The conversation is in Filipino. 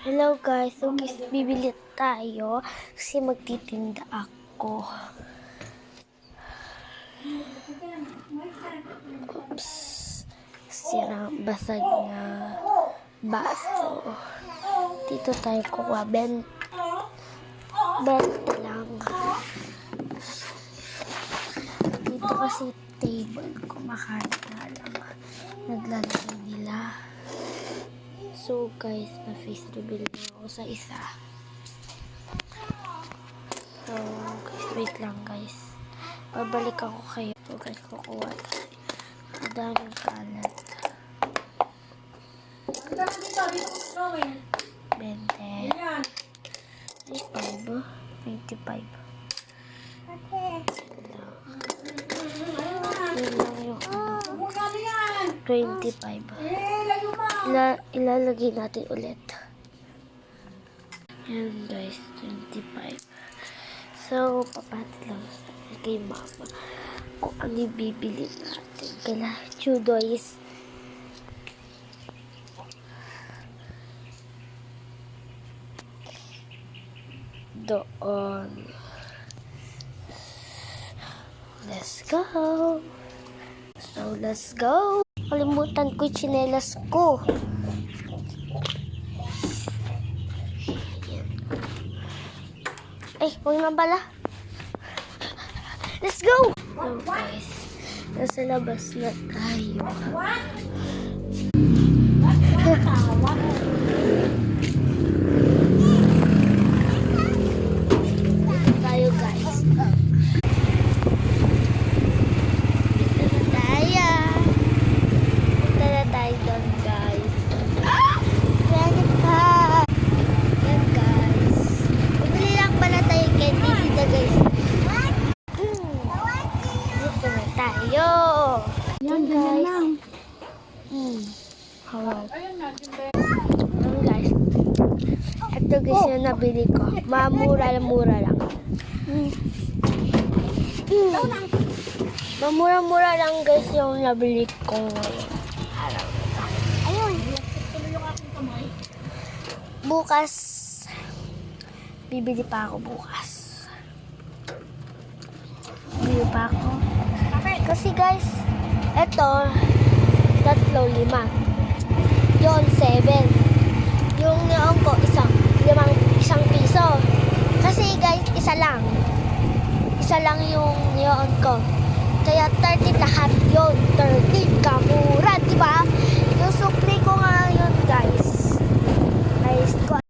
Hello guys, so guys, bibili tayo kasi magtitinda ako. Oops, sirang basag na baso. Dito tayo kukuha, 20 lang. Dito kasi table, kumakain na lang. Naglalagay nila. So guys, na-face reveal na ako sa isa. So guys, wait lang guys. Babalik ako kayo. So guys, kukuha tayo. Madaming kalat. 20. 25. 25. Yun lang yung 25. Ilalagay natin ulit. Yan guys, 25. So, papati lang kay mama kung ano yung bibili natin. Kaya, chudoys. Doon. Let's go. So, let's go. Kalimutan ko yung tsinelas ko. Ay, huwag na pala. Let's go! So guys, nasa labas na tayo. Dito tayo guys. Punta na tayo doon guys. Yan guys. Bumili lang pala tayo candy dito guys. Dito na tayo. Yan, ganyan lang. Hello. Yan guys. Ito guys yung nabili ko. Mamura-mura lang. Mamura-mura lang guys yung nabili ko ngayon. Araw na ito. Ayun. Bukas. Bibili pa ako bukas. Bibili pa ako. Kasi guys, ito, 3, 5. Yun, 7. Yung neon ko, isang piso. Kasi guys, isa lang. Isa lang yung neon ko. Kaya 30 lahat yun. 30, kamura, diba? Yung supli ko nga yun guys. Guys,